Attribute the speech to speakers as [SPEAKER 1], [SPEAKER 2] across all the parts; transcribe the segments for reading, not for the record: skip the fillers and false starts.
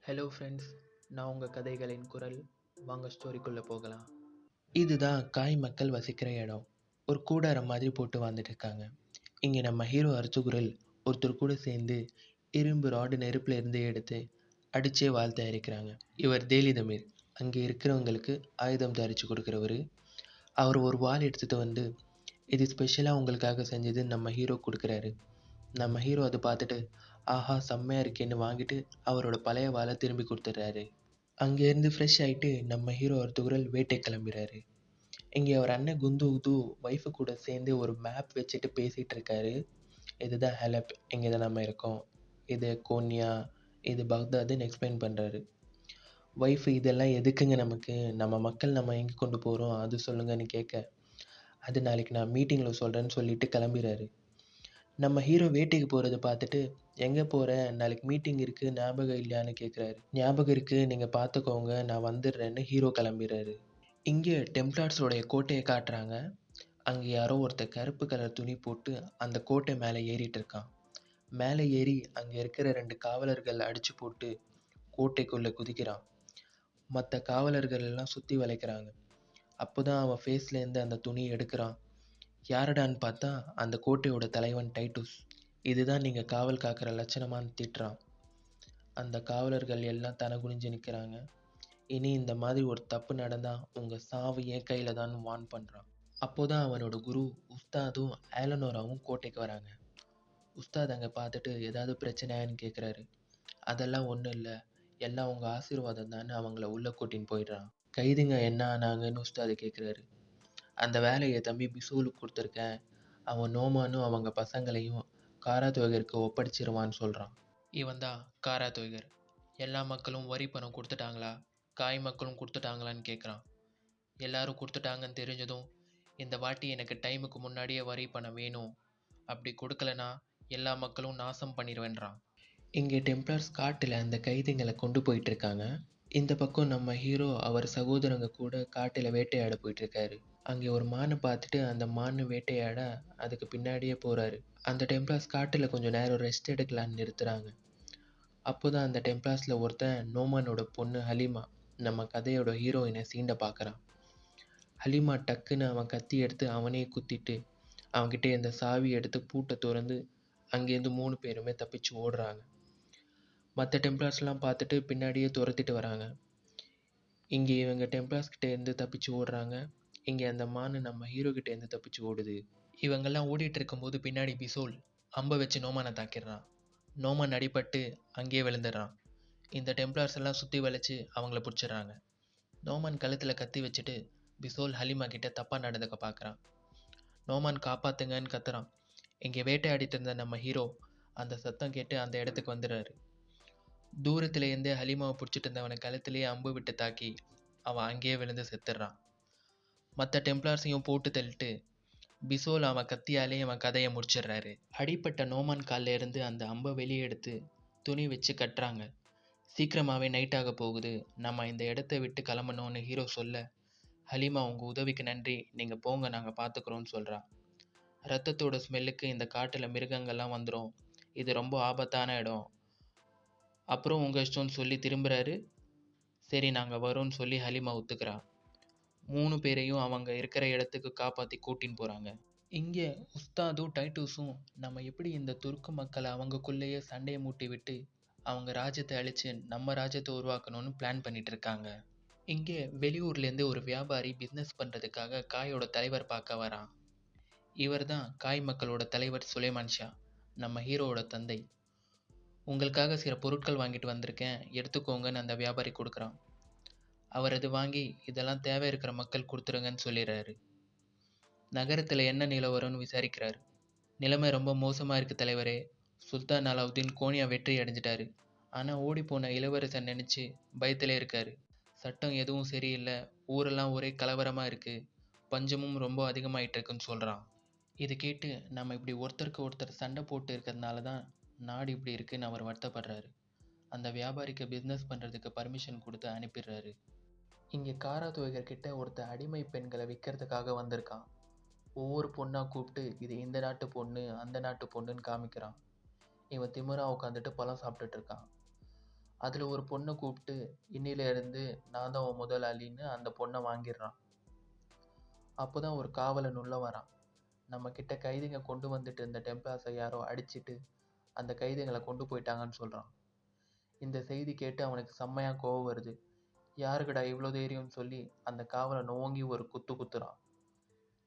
[SPEAKER 1] Hello friends, நான் உங்கள் கதைகளின் குரல். வாங்க ஸ்டோரிக்குள்ளே போகலாம். இதுதான் காய் மக்கள் வசிக்கிற இடம். ஒரு கூடாரம் மாதிரி போட்டு வாழ்ந்துட்டு இருக்காங்க. இங்கே நம்ம ஹீரோ அர்த்துகுரல் ஒருத்தர் கூட சேர்ந்து இரும்பு ராடு நெருப்புல இருந்து எடுத்து அடிச்சே வாழ் தயாரிக்கிறாங்க. இவர் தேலி தமிழ், அங்கே இருக்கிறவங்களுக்கு ஆயுதம் தயாரித்து கொடுக்குறவர். அவர் ஒரு வாள் எடுத்துகிட்டு வந்து இது ஸ்பெஷலாக உங்களுக்காக செஞ்சதுன்னு நம்ம ஹீரோ கொடுக்குறாரு. நம்ம ஹீரோ அதை பார்த்துட்டு ஆஹா செம்மையாக இருக்கேன்னு வாங்கிட்டு அவரோட பழைய வாளை திரும்பி கொடுத்துட்றாரு. அங்கேருந்து ஃப்ரெஷ் ஆகிட்டு நம்ம ஹீரோ அர்த்துகுரல் வேட்டைக்கு கிளம்புறாரு. இங்கே அவர் அண்ணன் குந்து ஒய்ஃபு கூட சேர்ந்து ஒரு மேப் வச்சுட்டு பேசிகிட்டு இருக்காரு. இதுதான் ஹெலப், இங்கே தான் நம்ம இருக்கோம், இது கோன்யா, இது பக்தாதுன்னு எக்ஸ்பிளைன் பண்ணுறாரு. ஒய்ஃபு இதெல்லாம் எதுக்குங்க நமக்கு, நம்ம மக்கள் நம்ம எங்கே கொண்டு போகிறோம் அது சொல்லுங்கன்னு கேட்க, அது நாளைக்கு நான் மீட்டிங்கில் சொல்கிறேன்னு சொல்லிட்டு கிளம்பிறாரு. நம்ம ஹீரோ வேட்டைக்கு போகிறத பார்த்துட்டு எங்கே போகிற, நாளைக்கு மீட்டிங் இருக்குது ஞாபகம் இல்லையான்னு கேட்குறாரு. ஞாபகம் இருக்குது, நீங்கள் பார்த்துக்கோங்க, நான் வந்துடுறேன்னு ஹீரோ கிளம்பிறாரு. இங்கே டெம்ப்ளார்ஸோடைய கோட்டையை காட்டுறாங்க. அங்கே யாரோ ஒருத்தர் கருப்பு கலர் துணி போட்டு அந்த கோட்டை மேலே ஏறிட்டு இருக்கான். மேலே ஏறி அங்கே இருக்கிற 2 காவலர்கள் அடித்து போட்டு கோட்டைக்குள்ளே குதிக்கிறான். மற்ற காவலர்கள் எல்லாம் சுற்றி வளைக்கிறாங்க. அப்போ தான் அவன் ஃபேஸ்லேருந்து அந்த துணியை எடுக்கிறான். யாரடான்னு பார்த்தா அந்த கோட்டையோட தலைவன் டைட்டூஸ். இதுதான் நீங்கள் காவல் காக்கிற லட்சணமான்னு திட்டுறான். அந்த காவலர்கள் எல்லாம் தலை குனிஞ்சு நிற்கிறாங்க. இனி இந்த மாதிரி ஒரு தப்பு நடந்தால் உங்கள் சாவு என் கையில் தான் வார்ன் பண்ணுறான். அப்போதான் அவனோட குரு உஸ்தாதும் ஆலனோராவும் கோட்டைக்கு வராங்க. உஸ்தாத் அங்கே பார்த்துட்டு ஏதாவது பிரச்சனையான்னு கேட்குறாரு. அதெல்லாம் ஒன்றும் இல்லை, எல்லாம் உங்கள் ஆசீர்வாதம் தானே அவங்கள உள்ளே கூட்டின்னு போயிடுறான். கைதுங்க என்ன ஆனாங்கன்னு உஸ்தாது கேட்குறாரு. அந்த வேலையை தம்பி பிசூலுக்கு கொடுத்துருக்கேன், அவன் நோமானும் அவங்க பசங்களையும் காராதோகருக்கு ஒப்படைச்சிருவான்னு சொல்கிறான். இவன் தான் காராதோகர். எல்லா மக்களும் வரி பணம் கொடுத்துட்டாங்களா, காய் மக்களும் கொடுத்துட்டாங்களான்னு கேட்குறான். எல்லாரும் கொடுத்துட்டாங்கன்னு தெரிஞ்சதும் இந்த வாட்டி எனக்கு டைமுக்கு முன்னாடியே வரி பணம் வேணும், அப்படி கொடுக்கலனா எல்லா மக்களும் நாசம் பண்ணிடுவேன்றான். இங்கே டெம்ப்ளர்ஸ் காட்டில் அந்த கைதிங்களை கொண்டு போயிட்டு இருக்காங்க. இந்த பக்கம் நம்ம ஹீரோ அவர் சகோதரங்க கூட காட்டில் வேட்டையாட போயிட்டுருக்காரு. அங்கே ஒரு மானை பார்த்துட்டு அந்த மானை வேட்டையாட அதுக்கு பின்னாடியே போகிறாரு. அந்த டெம்ப்ளர்ஸ் காட்டில் கொஞ்சம் நேரம் ரெஸ்ட் எடுக்கலான்னு நிறுத்துகிறாங்க. அப்போ தான் அந்த டெம்ப்ளர்ஸில் ஒருத்தன் நோமானோட பொண்ணு ஹலீமா நம்ம கதையோட ஹீரோயினை சீண்ட பார்க்குறான். ஹலீமா டக்குன்னு அவன் கத்தி எடுத்து அவனே குத்திட்டு அவன்கிட்ட இந்த சாவி எடுத்து பூட்டை திறந்து அங்கேருந்து 3 பேருமே தப்பிச்சு ஓடுறாங்க. மற்ற டெம்ப்ளர்ஸ்லாம் பார்த்துட்டு பின்னாடியே துரத்திட்டு வராங்க. இங்கே இவங்க டெம்ப்ளர்ஸ் கிட்டேருந்து தப்பிச்சு ஓடுறாங்க. இங்கே அந்த மானு நம்ம ஹீரோ கிட்டேருந்து தப்பிச்சு ஓடுது. இவங்கெல்லாம் ஓடிட்டு இருக்கும்போது பின்னாடி பிசோல் அம்பை வச்சு நோமானை தாக்கிடுறான். நோமான் அடிபட்டு அங்கேயே விழுந்துடுறான். இந்த டெம்ப்ளர்ஸ் எல்லாம் சுற்றி வளைச்சு அவங்கள பிடிச்சிடுறாங்க. நோமான் கழுத்தில் கத்தி வச்சுட்டு பிசோல் ஹலிமா கிட்ட தப்பாக நடந்துக்க பார்க்குறான். நோமான் காப்பாத்துங்கன்னு கத்துறான். இங்கே வேட்டையாடிட்டு இருந்த நம்ம ஹீரோ அந்த சத்தம் கேட்டு அந்த இடத்துக்கு வந்துடுறாரு. தூரத்துலேருந்தே ஹலிமாவை பிடிச்சிட்டு இருந்தவனை கழுத்துலேயே அம்பு விட்டு தாக்கி அவன் அங்கேயே விழுந்து செத்துடுறான். மற்ற டெம்ப்ளார்ஸையும் போட்டு தள்ளிட்டு பிசோல் அவன் கத்தியாலே அவன் கதையை முடிச்சிடுறாரு. அடிப்பட்ட நோமான் காலில் இருந்து அந்த அம்பை வெளியே எடுத்து துணி வச்சு கட்டுறாங்க. சீக்கிரமாகவே நைட் ஆக போகுது, நம்ம இந்த இடத்த விட்டு கிளம்பணும்னு ஹீரோ சொல்ல, ஹலீமா உங்கள் உதவிக்கு நன்றி, நீங்கள் போங்க நாங்கள் பார்த்துக்குறோன்னு சொல்கிறா. ரத்தத்தோட ஸ்மெல்லுக்கு இந்த காட்டில் மிருகங்கள்லாம் வந்துடும், இது ரொம்ப ஆபத்தான இடம், அப்புறம் உங்கள் இஷ்டம்னு சொல்லி திரும்புகிறாரு. சரி நாங்கள் வரோன்னு சொல்லி ஹலீமா ஒத்துக்கிறா. 3 பேரையும் அவங்க இருக்கிற இடத்துக்கு காப்பாற்றி கூட்டின்னு போகிறாங்க. இங்கே உஸ்தாதும் டைட்டூஸும் நம்ம எப்படி இந்த துருக்கு மக்களை அவங்கக்குள்ளேயே சண்டையை மூட்டி விட்டு அவங்க ராஜ்யத்தை அழித்து நம்ம ராஜ்யத்தை உருவாக்கணும்னு பிளான் பண்ணிட்டு இருக்காங்க. இங்கே வெளியூர்லேருந்து ஒரு வியாபாரி பிஸ்னஸ் பண்ணுறதுக்காக காயோட தலைவர் பார்க்க வரான். இவர் தான் காய் மக்களோட தலைவர் சுலைமான் ஷா, நம்ம ஹீரோவோட தந்தை. உங்களுக்காக சில பொருட்கள் வாங்கிட்டு வந்திருக்கேன், எடுத்துக்கோங்கன்னு அந்த வியாபாரி கொடுக்குறான். அவர் அது வாங்கி இதெல்லாம் தேவை இருக்கிற மக்கள் கொடுத்துருங்கன்னு சொல்லிடுறாரு. நகரத்தில் என்ன நிலவரம்னு விசாரிக்கிறாரு. நிலைமை ரொம்ப மோசமாக இருக்குது தலைவரே, சுல்தான் அலாவுதீன் கோனியா வெற்றி அடைஞ்சிட்டாரு. ஆனால் ஓடிப்போன இளவரசன் நினச்சி பயத்திலே இருக்காரு. சட்டம் எதுவும் சரியில்லை, ஊரெல்லாம் ஒரே கலவரமாக இருக்குது, பஞ்சமும் ரொம்ப அதிகமாகிட்டு இருக்குன்னு சொல்கிறான். இது கேட்டு நம்ம இப்படி ஒருத்தருக்கு ஒருத்தர் சண்டை போட்டு இருக்கிறதுனால தான் நாடு இப்படி இருக்குன்னு அவர் வருத்தப்படுறாரு. அந்த வியாபாரிக்கு பிஸ்னஸ் பண்ணுறதுக்கு பர்மிஷன் கொடுத்து அனுப்பிடுறாரு. இங்கே காராதோகர்கிட்ட ஒருத்தர் அடிமை பெண்களை விற்கிறதுக்காக வந்திருக்கான். ஒவ்வொரு பொண்ணாக கூப்பிட்டு இது இந்த நாட்டு பொண்ணு அந்த நாட்டு பொண்ணுன்னு காமிக்கிறான். இவன் திமிரா உட்காந்துட்டு பழம் சாப்பிட்டுட்டு இருக்கான். அதில் ஒரு பொண்ணை கூப்பிட்டு இன்னில இருந்து நான் தான் உன் முதலாளின்னு அந்த பொண்ணை வாங்கிடுறான். அப்போ தான் ஒரு காவலன் உள்ள வரான். நம்ம கிட்ட கைதிங்க கொண்டு வந்துட்டு இருந்த டெம்ப்ளார்ஸை யாரோ அடிச்சிட்டு அந்த கைதிகளை கொண்டு போயிட்டாங்கன்னு சொல்கிறான். இந்த செய்தி கேட்டு அவனுக்கு செம்மையாக கோவம் வருது. யாருக்குடா இவ்வளோ தைரியம்னு சொல்லி அந்த காவலன் ஓங்கி ஒரு குத்து குத்துறான்.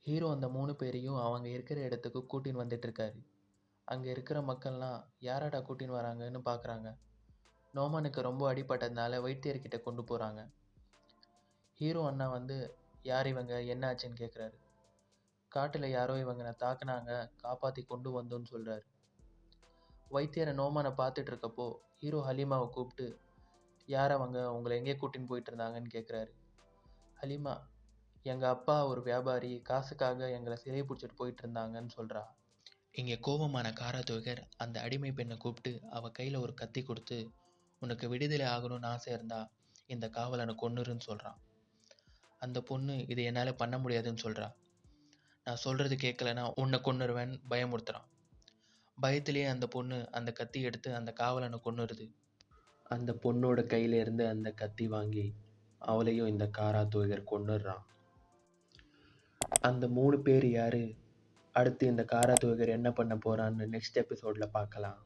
[SPEAKER 1] ஹீரோ அந்த 3 பேரையும் அவங்க இருக்கிற இடத்துக்கு கூட்டின்னு வந்துட்டு இருக்காரு. அங்கே இருக்கிற மக்கள்லாம் யாரடா கூட்டின்னு வராங்கன்னு பார்க்குறாங்க. நோமானுக்கு ரொம்ப அடிபட்டதுனால வைத்தியர்கிட்ட கொண்டு போகிறாங்க. ஹீரோ அண்ணா வந்து யார் இவங்க என்ன ஆச்சுன்னு கேட்குறாரு. காட்டில் யாரோ இவங்களை தாக்குனாங்க, காப்பாற்றி கொண்டு வந்தோன்னு சொல்கிறாரு. வைத்தியரை நோமானை பார்த்துட்டு இருக்கப்போ ஹீரோ ஹலீமாவை கூப்பிட்டு யார் அவங்க, உங்களை எங்கே கூட்டின்னு போயிட்டு இருந்தாங்கன்னு கேட்குறாரு. ஹலீமா, எங்கள் அப்பா ஒரு வியாபாரி, காசுக்காக எங்களை சிறை பிடிச்சிட்டு போயிட்டு இருந்தாங்கன்னு சொல்கிறா. இங்கே கோபமான காராதோகர் அந்த அடிமை பெண்ணை கூப்பிட்டு அவள் கையில் ஒரு கத்தி கொடுத்து, உனக்கு விடுதலை ஆகணும்னு ஆசை இருந்தா இந்த காவலனை கொன்னுருன்னு சொல்கிறான். அந்த பொண்ணு இது என்னால் பண்ண முடியாதுன்னு சொல்கிறா. நான் சொல்கிறது கேட்கலன்னா உன்னை கொன்னுருவேன்னு பயமுறுத்துறான். பயத்திலேயே அந்த பொண்ணு அந்த கத்தி எடுத்து அந்த காவலனை கொன்னுருது. அந்த பொண்ணோட கையில இருந்து அந்த கத்தி வாங்கி அவளையும் இந்த காராதோகர் கொன்னுடுறான். அந்த 3 பேர் யாரு, அடுத்து இந்த காராதோகர் என்ன பண்ண போறான்னு நெக்ஸ்ட் எபிசோட்ல பார்க்கலாம்.